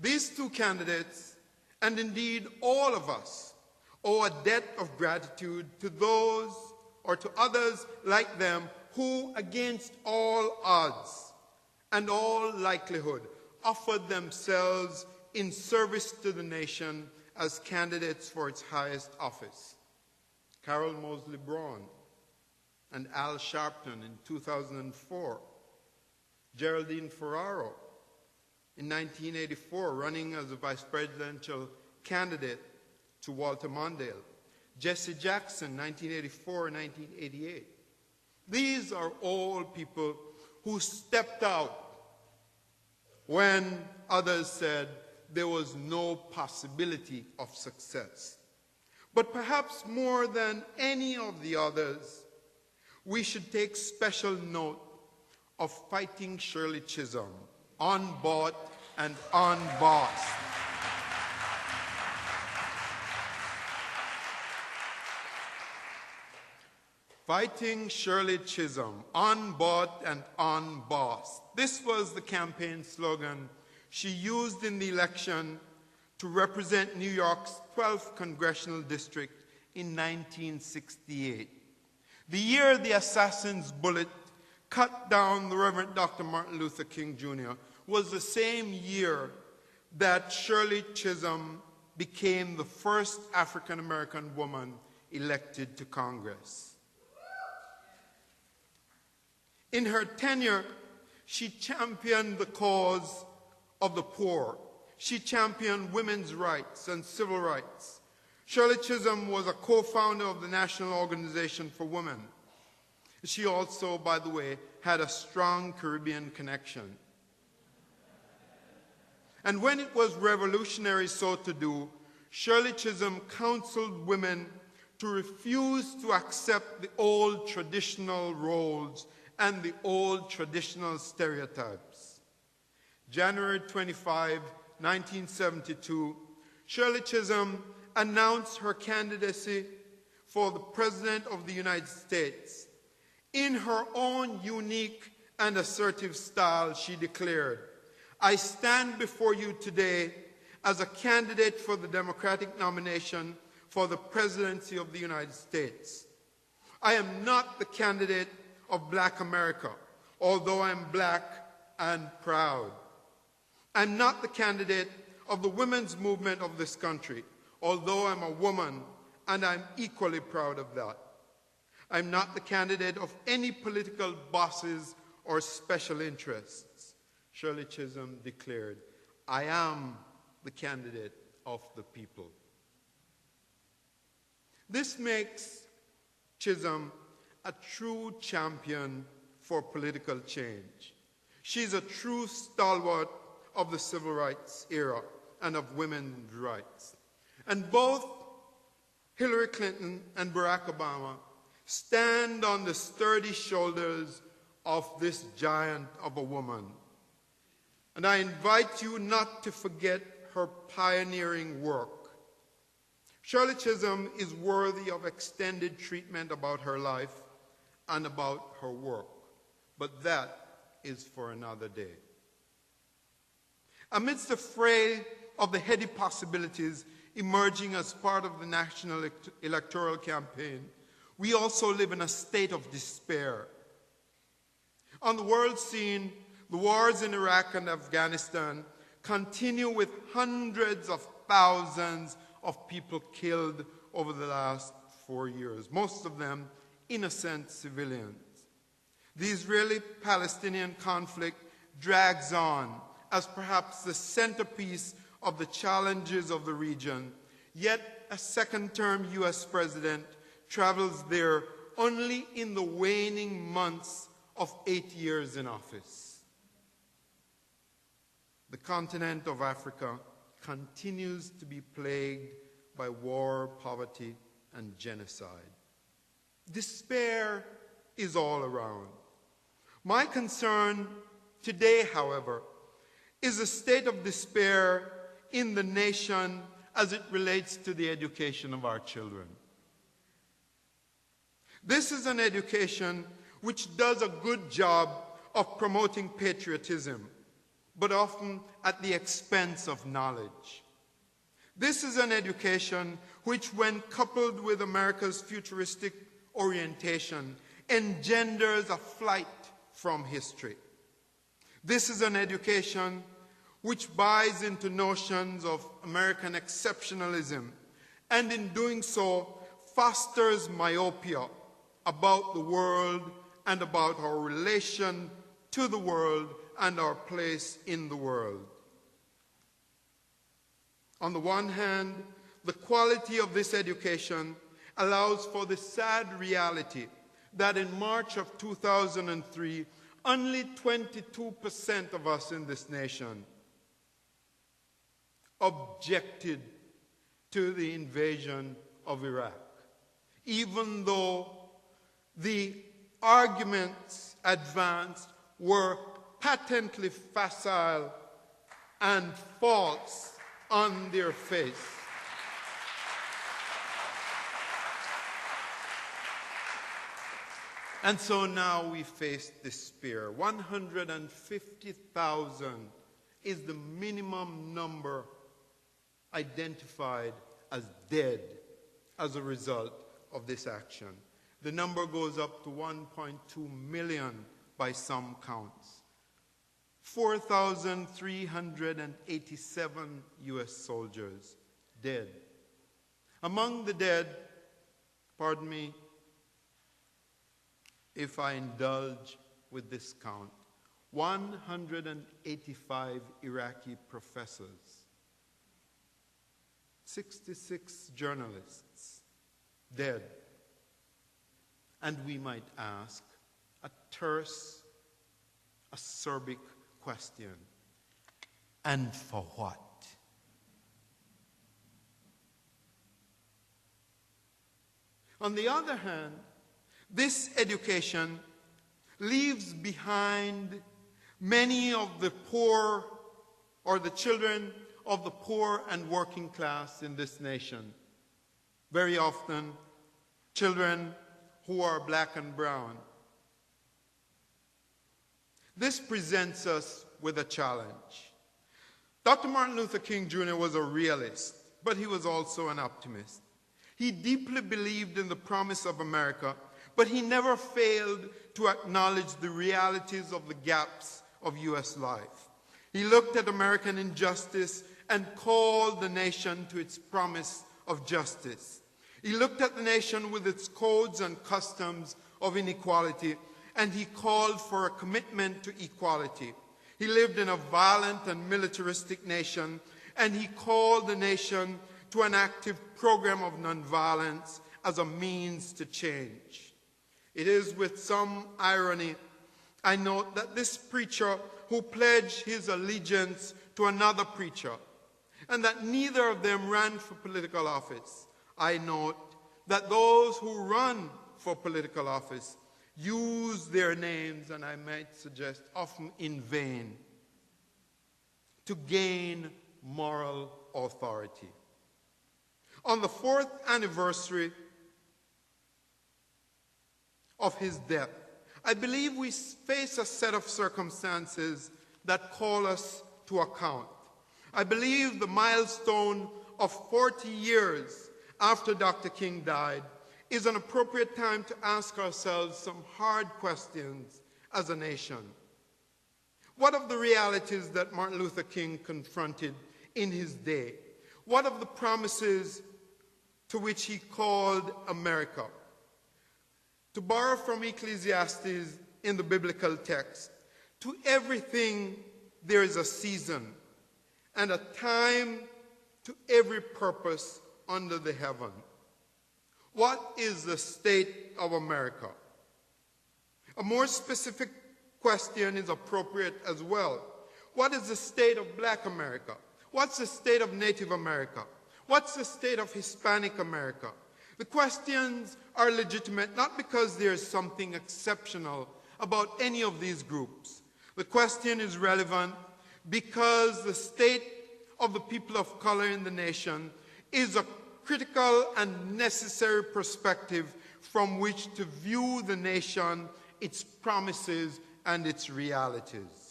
These two candidates, and indeed all of us, owe a debt of gratitude to those or to others like them who, against all odds and all likelihood, offered themselves in service to the nation as candidates for its highest office. Carol Moseley Braun and Al Sharpton in 2004, Geraldine Ferraro in 1984, running as a vice presidential candidate to Walter Mondale, Jesse Jackson, 1984-1988. These are all people who stepped out when others said there was no possibility of success. But perhaps more than any of the others, we should take special note of Fighting Shirley Chisholm, unbought and unbossed. Fighting Shirley Chisholm, unbought and unbossed. This was the campaign slogan she used in the election to represent New York's 12th congressional district in 1968. The year the assassin's bullet cut down the Reverend Dr. Martin Luther King Jr. was the same year that Shirley Chisholm became the first African-American woman elected to Congress. In her tenure, she championed the cause of the poor. She championed women's rights and civil rights. Shirley Chisholm was a co-founder of the National Organization for Women. She also, by the way, had a strong Caribbean connection. And when it was revolutionary so to do, Shirley Chisholm counseled women to refuse to accept the old traditional roles and the old traditional stereotypes. January 25, 1972, Shirley Chisholm announced her candidacy for the President of the United States. In her own unique and assertive style, she declared, "I stand before you today as a candidate for the Democratic nomination for the presidency of the United States. I am not the candidate of Black America, although I'm Black and proud. I'm not the candidate of the women's movement of this country, although I'm a woman and I'm equally proud of that. I'm not the candidate of any political bosses or special interests." Shirley Chisholm declared, "I am the candidate of the people." This makes Chisholm a true champion for political change. She's a true stalwart of the civil rights era and of women's rights. And both Hillary Clinton and Barack Obama stand on the sturdy shoulders of this giant of a woman. And I invite you not to forget her pioneering work. Shirley Chisholm is worthy of extended treatment about her life and about her work, but that is for another day. Amidst the fray of the heady possibilities emerging as part of the national electoral campaign, we also live in a state of despair. On the world scene, the wars in Iraq and Afghanistan continue with hundreds of thousands of people killed over the last 4 years, most of them innocent civilians. The Israeli-Palestinian conflict drags on as perhaps the centerpiece of the challenges of the region, yet a second-term U.S. president travels there only in the waning months of 8 years in office. The continent of Africa continues to be plagued by war, poverty, and genocide. Despair is all around. My concern today, however, is a state of despair in the nation as it relates to the education of our children. This is an education which does a good job of promoting patriotism, but often at the expense of knowledge. This is an education which, when coupled with America's futuristic orientation, engenders a flight from history. This is an education which buys into notions of American exceptionalism, and in doing so fosters myopia about the world and about our relation to the world and our place in the world. On the one hand, the quality of this education allows for the sad reality that in March of 2003, only 22% of us in this nation objected to the invasion of Iraq, even though the arguments advanced were patently facile and false on their face. And so now we face despair. 150,000 is the minimum number identified as dead as a result of this action. The number goes up to 1.2 million by some counts. 4,387 U.S. soldiers dead. Among the dead, pardon me if I indulge with this count, 185 Iraqi professors, 66 journalists dead. And we might ask a terse, acerbic question: and for what? On the other hand, this education leaves behind many of the poor, or the children of the poor and working class in this nation. Very often, children who are black and brown. This presents us with a challenge. Dr. Martin Luther King Jr. was a realist, but he was also an optimist. He deeply believed in the promise of America, but he never failed to acknowledge the realities of the gaps of U.S. life. He looked at American injustice and called the nation to its promise of justice. He looked at the nation with its codes and customs of inequality, and he called for a commitment to equality. He lived in a violent and militaristic nation, and he called the nation to an active program of nonviolence as a means to change. It is with some irony I note that this preacher who pledged his allegiance to another preacher, and that neither of them ran for political office, I note that those who run for political office use their names, and I might suggest often in vain, to gain moral authority. On the 4th anniversary of his death, I believe we face a set of circumstances that call us to account. I believe the milestone of 40 years after Dr. King died is an appropriate time to ask ourselves some hard questions as a nation. What of the realities that Martin Luther King confronted in his day? What of the promises to which he called America? To borrow from Ecclesiastes in the biblical text, to everything there is a season and a time to every purpose under the heaven. What is the state of America? A more specific question is appropriate as well. What is the state of Black America? What's the state of Native America? What's the state of Hispanic America? The questions are legitimate not because there's something exceptional about any of these groups. The question is relevant because the state of the people of color in the nation is a critical and necessary perspective from which to view the nation, its promises, and its realities.